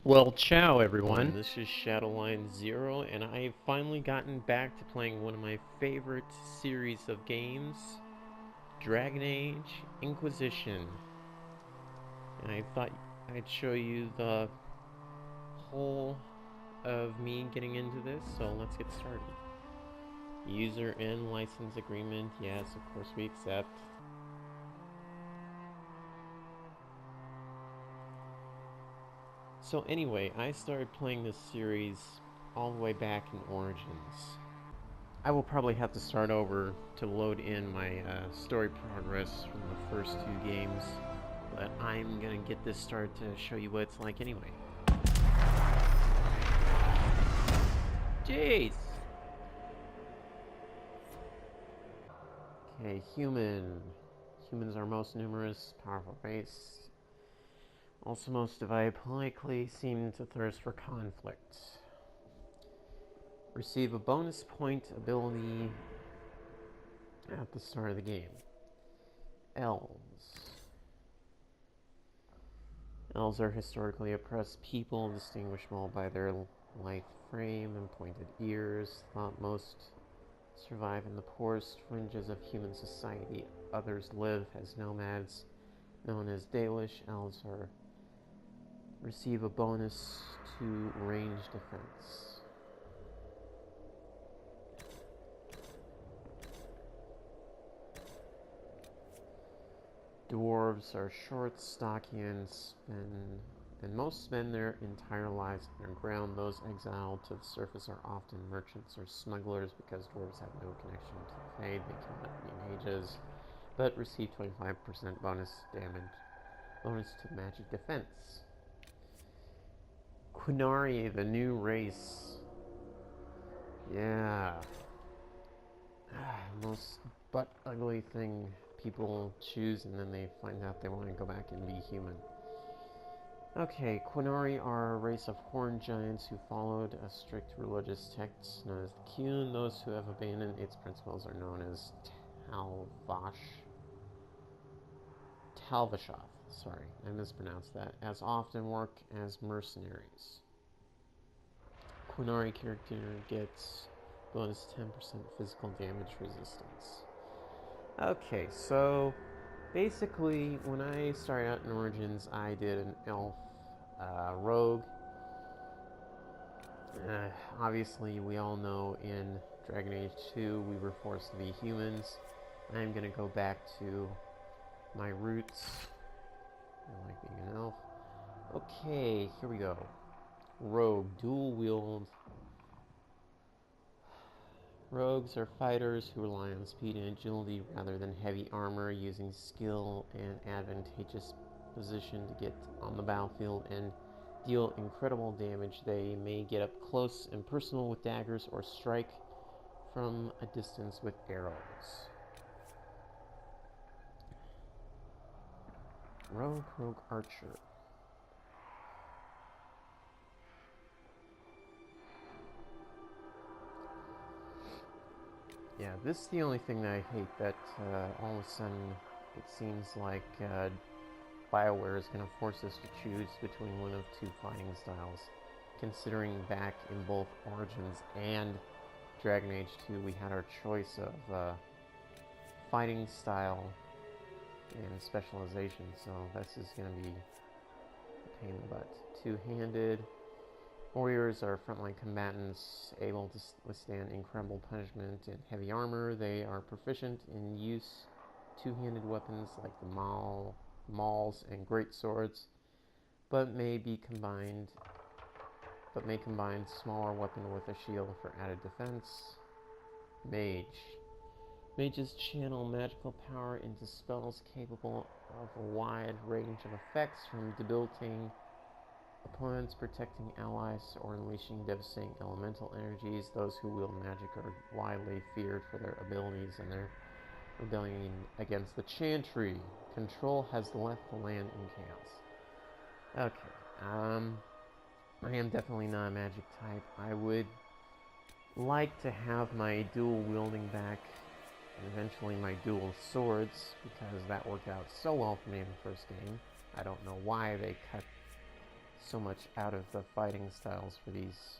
Well, ciao everyone. This is Shadowline Zero, and I've finally gotten back to playing one of my favorite series of games, Dragon Age Inquisition. And I thought I'd show you the whole of me getting into this, so let's get started. User and license agreement, yes, of course we accept. So anyway, I started playing this series all the way back in Origins. I will probably have to start over to load in my story progress from the first two games, but I'm gonna get this started to show you what it's like anyway. Jeez! Okay, human. Humans are most numerous, powerful race. Also most diabolically seem to thirst for conflict. Receive a bonus point ability at the start of the game. Elves. Elves are historically oppressed people, distinguishable by their lithe frame and pointed ears. Thought most survive in the poorest fringes of human society. Others live as nomads, known as Dalish. Elves receive a bonus to range defense. Dwarves are short, stocky, and most spend their entire lives underground. Those exiled to the surface are often merchants or smugglers because dwarves have no connection to the Fade. They cannot be mages, but receive 25% bonus to magic defense. Qunari, the new race. Yeah. Most butt ugly thing people choose, and then they find out they want to go back and be human. Okay, Qunari are a race of horned giants who followed a strict religious text known as the Qun. Those who have abandoned its principles are known as Talvashoth. Sorry, I mispronounced that. As often work as mercenaries. Qunari character gets bonus 10% physical damage resistance. Okay, so basically, when I started out in Origins, I did an elf rogue. Obviously, we all know in Dragon Age 2 we were forced to be humans. I'm gonna go back to my roots. I like being an elf. Okay, here we go. Rogue, dual wield. Rogues are fighters who rely on speed and agility rather than heavy armor, using skill and advantageous position to get on the battlefield and deal incredible damage. They may get up close and personal with daggers or strike from a distance with arrows. Rogue Archer. Yeah, this is the only thing that I hate, that all of a sudden it seems like BioWare is going to force us to choose between one of two fighting styles. Considering back in both Origins and Dragon Age 2 we had our choice of fighting style and specialization, so this is going to be a pain in the butt. Two-handed. Warriors are frontline combatants able to withstand incredible punishment and heavy armor. They are proficient in use two-handed weapons like the mauls and great swords, but may combine smaller weapon with a shield for added defense. Mage. Mages channel magical power into spells capable of a wide range of effects, from debilitating opponents, protecting allies, or unleashing devastating elemental energies. Those who wield magic are widely feared for their abilities and their rebellion against the Chantry. Control has left the land in chaos. Okay, I am definitely not a magic type. I would like to have my dual wielding back, and eventually my dual swords, because that worked out so well for me in the first game. I don't know why they cut so much out of the fighting styles for these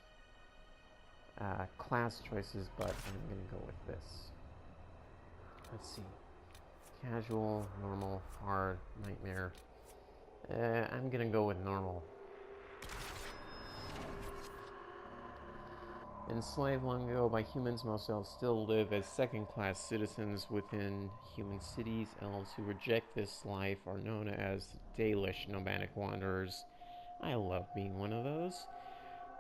class choices, but I'm going to go with this. Let's see. Casual, normal, hard, nightmare. I'm going to go with normal. Enslaved long ago by humans, most elves still live as second-class citizens within human cities. Elves who reject this life are known as Dalish nomadic wanderers. I love being one of those.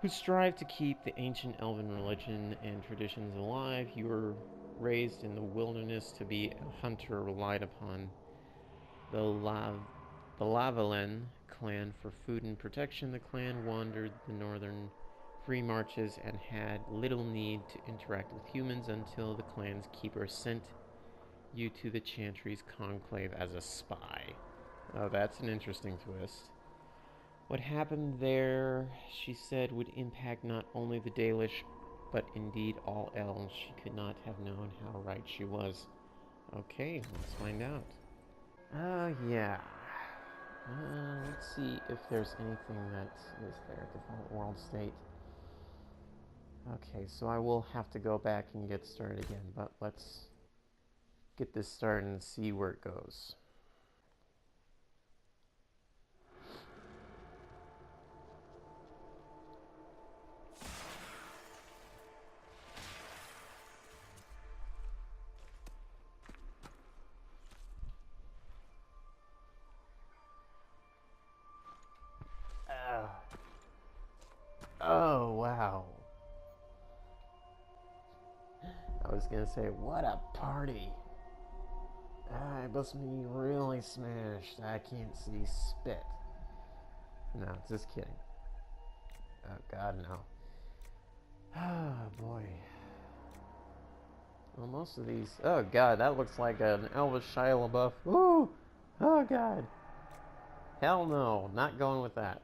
Who strive to keep the ancient elven religion and traditions alive. You were raised in the wilderness to be a hunter relied upon the Lavalen clan for food and protection. The clan wandered the northern free marches and had little need to interact with humans until the clan's keeper sent you to the Chantry's conclave as a spy. Oh, that's an interesting twist. What happened there, she said, would impact not only the Dalish, but indeed all elves. She could not have known how right she was. Okay, let's find out. Yeah. Let's see if there's anything that is there. Default world state. Okay, so I will have to go back and get started again, but let's get this started and see where it goes. Oh, wow. I was gonna say, what a party. It must be really smashed. I can't see spit. No, just kidding. Oh, God, no. Oh, boy. Well, most of these... Oh, God, that looks like an Elvis Shia LaBeouf. Woo! Oh, God. Hell no, not going with that.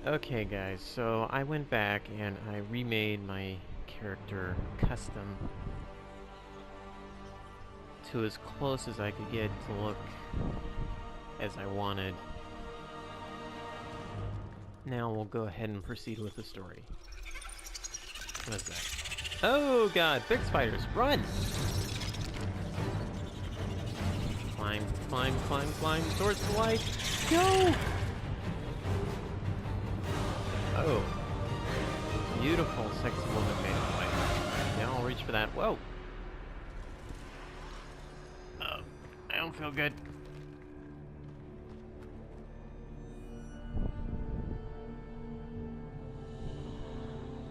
Okay, guys, so I went back and I remade my character custom to as close as I could get to look as I wanted. Now we'll go ahead and proceed with the story. What is that? Oh god, big spiders, run! Climb, climb, climb, climb towards the light. Go! Oh. Beautiful, sexy woman made of light. Now I'll reach for that. Whoa! I don't feel good.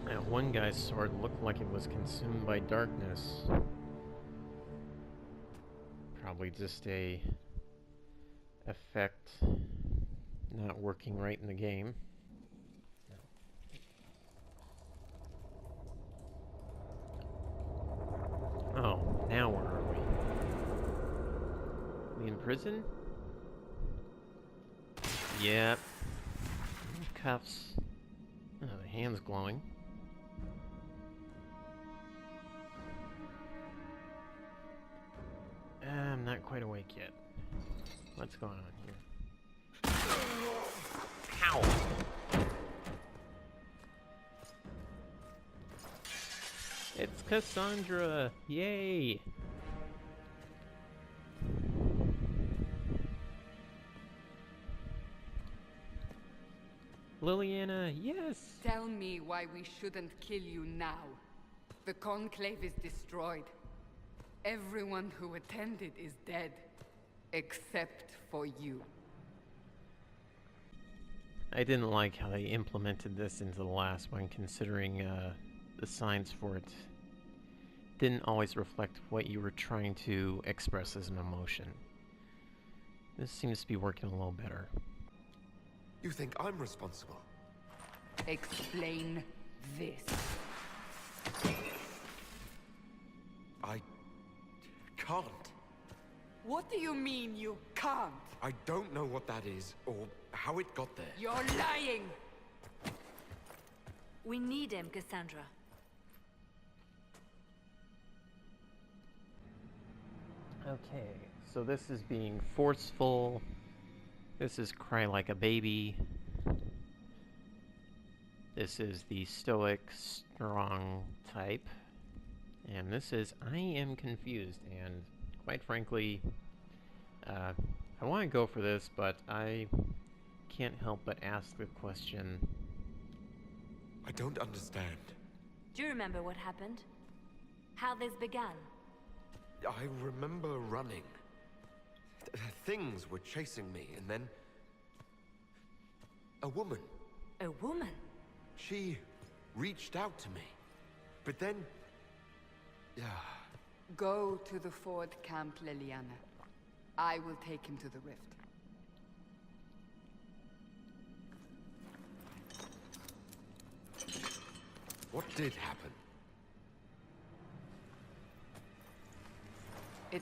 Now, one guy's sword looked like it was consumed by darkness. Probably just a effect not working right in the game. Oh, now where are we? We in prison? Yep. Cuffs. Oh, the hand's glowing. I'm not quite awake yet. What's going on here? Ow! It's Cassandra! Yay! Liliana, yes! Tell me why we shouldn't kill you now. The Conclave is destroyed. Everyone who attended is dead. Except for you. I didn't like how they implemented this into the last one, considering the signs for it didn't always reflect what you were trying to express as an emotion. This seems to be working a little better. You think I'm responsible? Explain this. I can't. What do you mean you can't? I don't know what that is, or how it got there. You're lying! We need him, Cassandra. Okay, so this is being forceful. This is cry like a baby. This is the stoic, strong type. And this is I am confused, and quite frankly, I want to go for this, but I can't help but ask the question. I don't understand. Do you remember what happened? How this began? I remember running. Things were chasing me, and then... a woman. A woman? She reached out to me. But then... Go to the Ford Camp, Liliana. I will take him to the rift. What did happen? It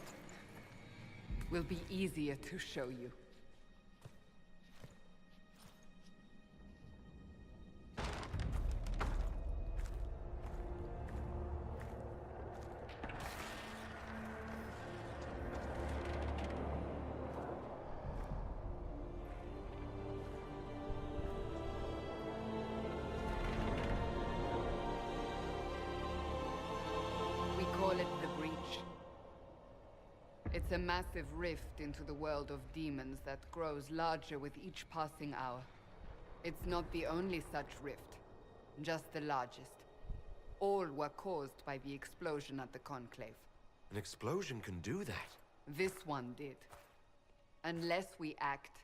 will be easier to show you. We call it the Breach. It's a massive rift into the world of demons that grows larger with each passing hour. It's not the only such rift, just the largest. All were caused by the explosion at the Conclave. An explosion can do that. This one did. Unless we act,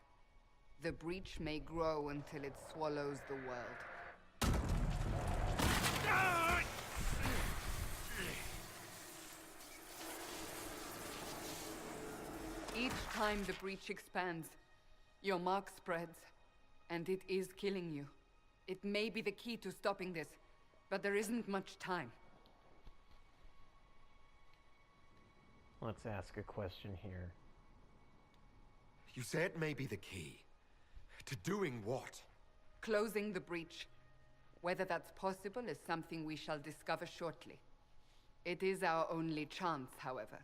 the breach may grow until it swallows the world. Each time the breach expands, your mark spreads, and it is killing you. It may be the key to stopping this, but there isn't much time. Let's ask a question here. You said maybe the key. To doing what? Closing the breach. Whether that's possible is something we shall discover shortly. It is our only chance, however.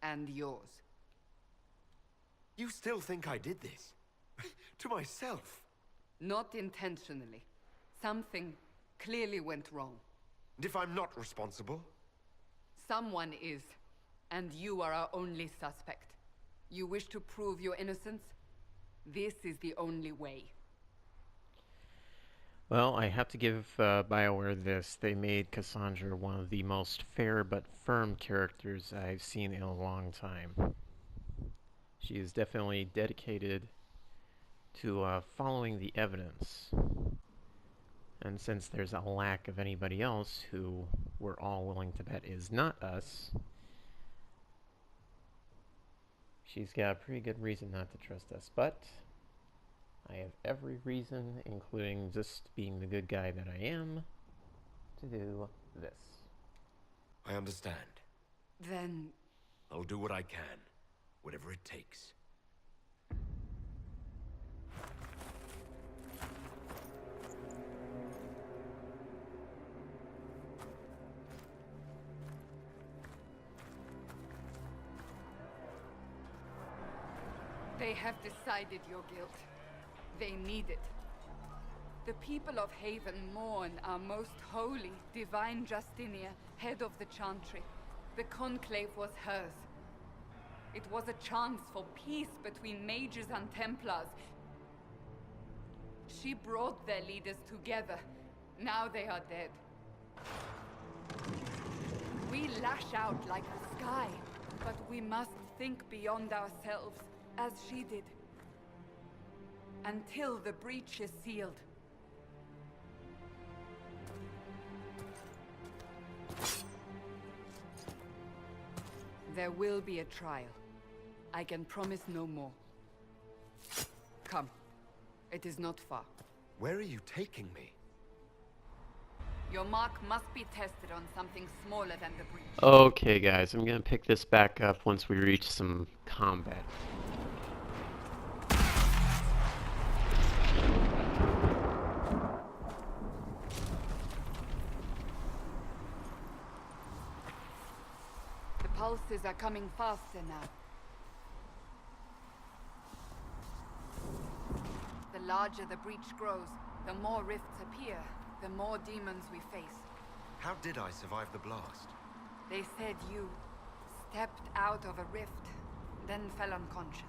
And yours. You still think I did this? To myself? Not intentionally. Something clearly went wrong. And if I'm not responsible? Someone is, and you are our only suspect. You wish to prove your innocence? This is the only way. Well, I have to give BioWare this. They made Cassandra one of the most fair but firm characters I've seen in a long time. She is definitely dedicated to following the evidence. And since there's a lack of anybody else who we're all willing to bet is not us, she's got a pretty good reason not to trust us. But I have every reason, including just being the good guy that I am, to do this. I understand. Then... I'll do what I can. Whatever it takes. They have decided your guilt. They need it. The people of Haven mourn our most holy, divine Justinia, head of the Chantry. The Conclave was hers. It was a chance for peace between mages and Templars. She brought their leaders together. Now they are dead. We lash out like the sky, but we must think beyond ourselves, as she did. Until the breach is sealed. There will be a trial. I can promise no more. Come. It is not far. Where are you taking me? Your mark must be tested on something smaller than the breach. Okay, guys, I'm gonna pick this back up once we reach some combat. The pulses are coming faster now. The larger the breach grows, the more rifts appear, the more demons we face. How did I survive the blast? They said you stepped out of a rift, then fell unconscious.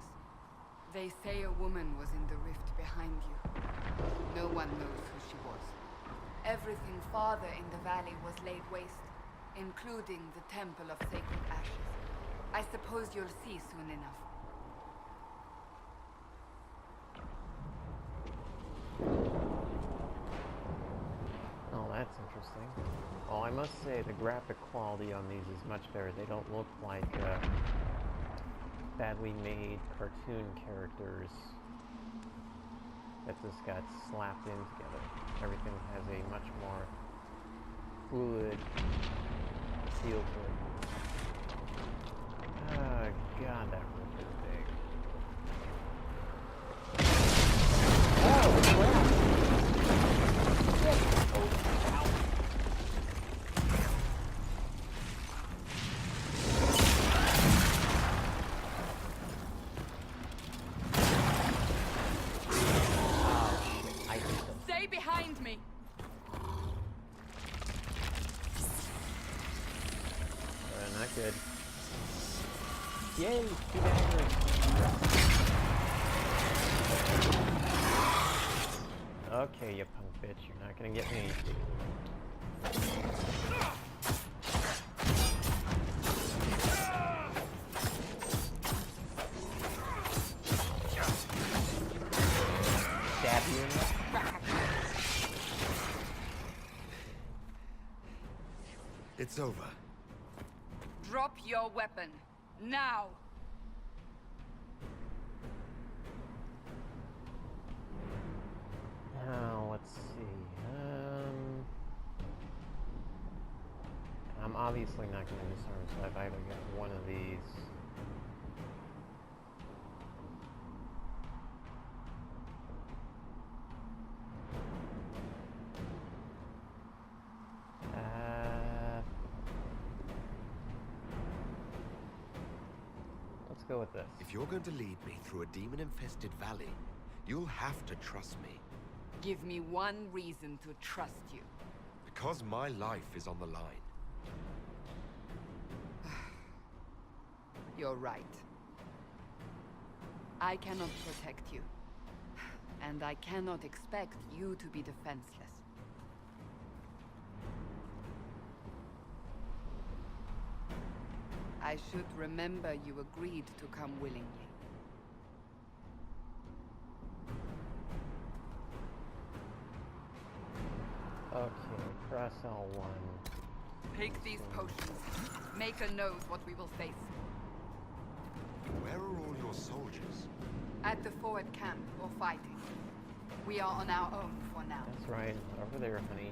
They say a woman was in the rift behind you. No one knows who she was. Everything farther in the valley was laid waste, including the Temple of Sacred Ashes. I suppose you'll see soon enough. Oh, that's interesting. Well, I must say the graphic quality on these is much better. They don't look like badly made cartoon characters that just got slapped in together. Everything has a much more fluid feel to it. Oh god, that rip is big. Oh, crap! Oh, ow. Stay behind me! Not good. Yay! 2 daggers! Okay, you punk bitch, you're not gonna get me. Stab you in the back. It's over. Drop your weapon. Now! Now, let's see. I'm obviously not going to disarm, so I've either got one of these. Let's go with this. If you're going to lead me through a demon-infested valley, you'll have to trust me. Give me one reason to trust you. Because my life is on the line. You're right. I cannot protect you. And I cannot expect you to be defenseless. I should remember you agreed to come willingly. Okay, press L1. Take these potions. Maker knows what we will face. Where are all your soldiers? At the forward camp, or fighting. We are on our own for now. That's right, over there, honey.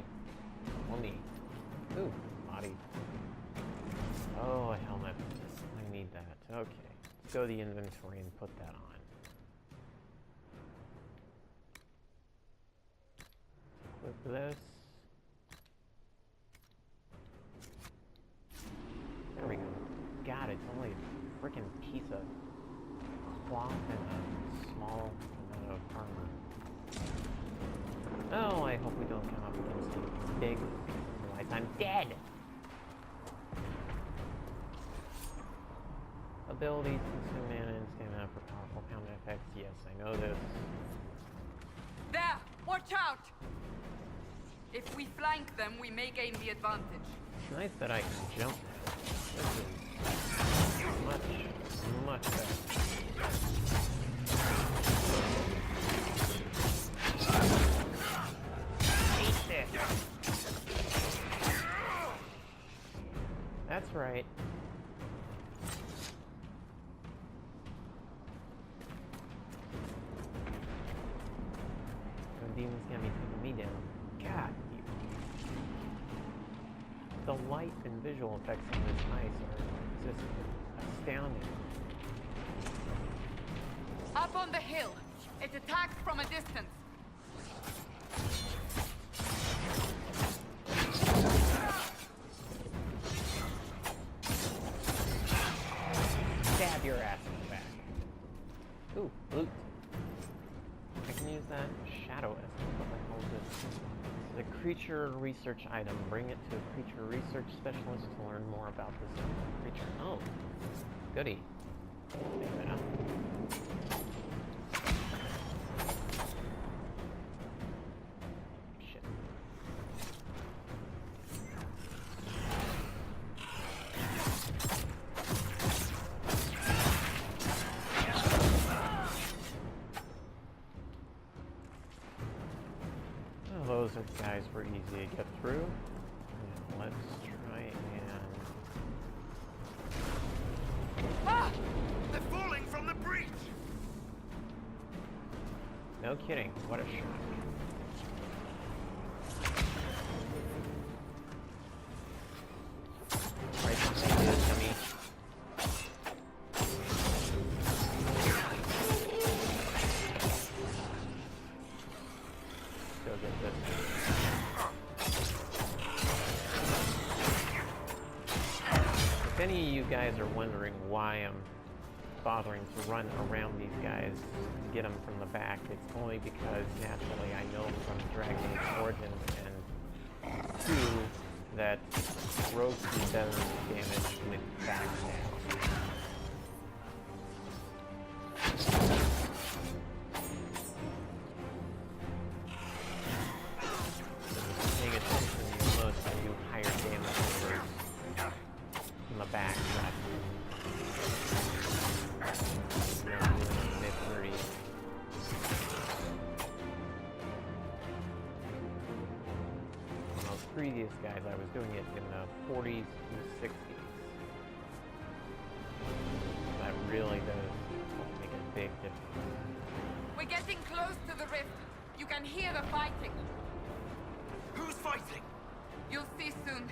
On me. Ooh, body. Oh, a helmet. I need that. Okay. Let's go to the inventory and put that on. Equip this. There we go. God, it's only a freaking piece of cloth and a small amount of armor. Oh, I hope we don't come up against anything big. Otherwise, I'm dead! Abilities consume mana and stamina for powerful combat effects. Yes, I know this. There! Watch out! If we flank them, we may gain the advantage. It's nice that I can jump now. This is much better. Hate this. That's right. The demon's gonna be taking me down. God, the light and visual effects on this ice are just astounding. Up on the hill. It attacks from a distance. The creature research item. Bring it to a creature research specialist to learn more about this creature. Oh, goody. Take that out. Shit. Well, those guys were easy to get through. And let's try and... Ah! They're falling from the breach! No kidding, what a shock. Right behind you, dummy. Go get this. If any of you guys are wondering why I'm bothering to run around these guys and get them from the back, it's only because naturally I know from Dragon Age Origins and 2 that rogues do better damage with back now. Paying attention, you'll notice I do higher damage numbers from the back. Previous guys, I was doing it in the 40s to 60s. That really does make a big difference. We're getting close to the rift. You can hear the fighting. Who's fighting? You'll see soon.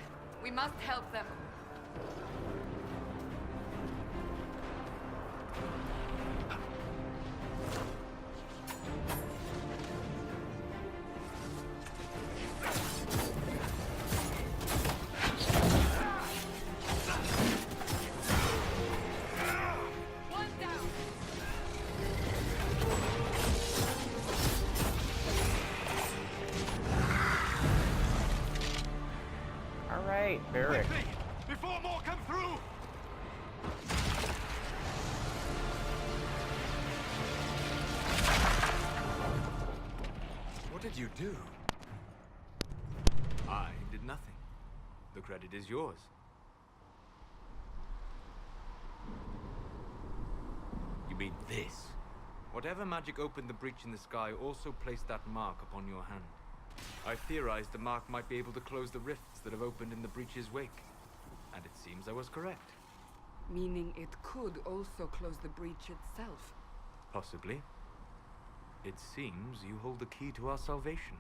We must help them. Barrack. Before more come through! What did you do? I did nothing. The credit is yours. You mean this? Whatever magic opened the breach in the sky also placed that mark upon your hand. I theorized the mark might be able to close the rifts that have opened in the breach's wake. And it seems I was correct. Meaning it could also close the breach itself. Possibly. It seems you hold the key to our salvation.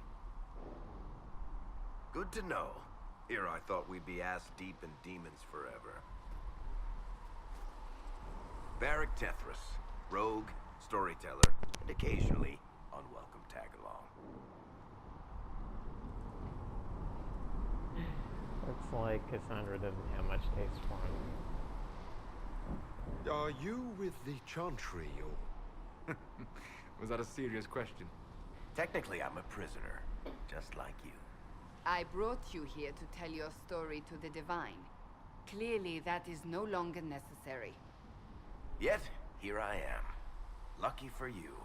Good to know. Here I thought we'd be ass deep in demons forever. Varric Tethras, rogue, storyteller, and occasionally unwelcome tag-along. Looks like Cassandra doesn't have much taste for him. Are you with the Chantry, or...? Was that a serious question? Technically, I'm a prisoner, just like you. I brought you here to tell your story to the Divine. Clearly, that is no longer necessary. Yet, here I am. Lucky for you,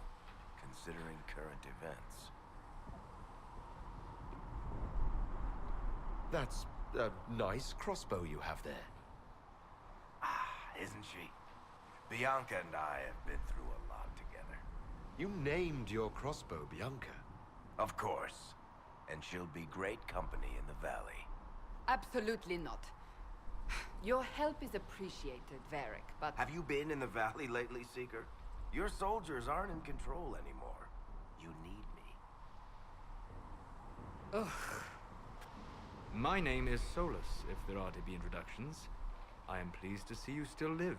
considering current events. That's a nice crossbow you have there. Ah, isn't she? Bianca and I have been through a lot together. You named your crossbow Bianca. Of course. And she'll be great company in the valley. Absolutely not. Your help is appreciated, Varric, but... Have you been in the valley lately, Seeker? Your soldiers aren't in control anymore. You need me. Ugh. My name is Solus, if there are to be introductions. I am pleased to see you still live.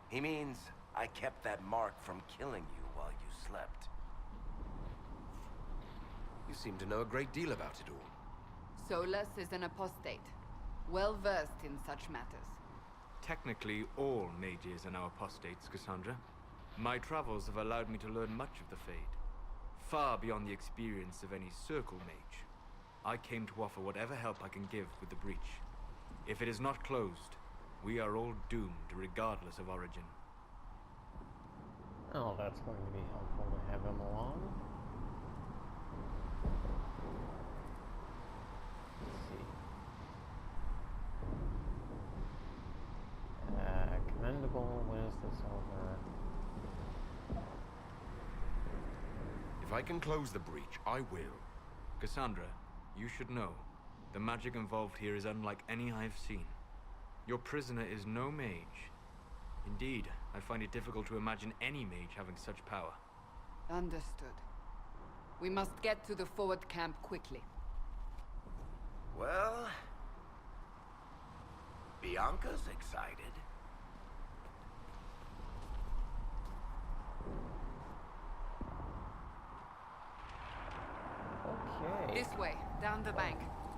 He means I kept that mark from killing you while you slept. You seem to know a great deal about it all. Solus is an apostate, well-versed in such matters. Technically, all mages are now apostates, Cassandra. My travels have allowed me to learn much of the Fade, far beyond the experience of any circle mage. I came to offer whatever help I can give with the breach. If it is not closed, we are all doomed regardless of origin. Oh, that's going to be helpful to have him along. Let's see. Commendable. When is this over? If I can close the breach, I will. Cassandra, you should know, the magic involved here is unlike any I've seen. Your prisoner is no mage. Indeed, I find it difficult to imagine any mage having such power. Understood. We must get to the forward camp quickly. Well, Bianca's excited. Okay. This way, down the bank.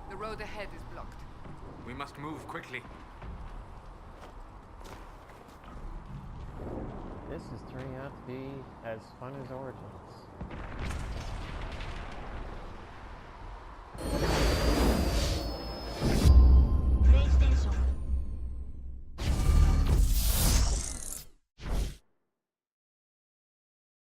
The road ahead is blocked. We must move quickly. This is turning out to be as fun as Origins.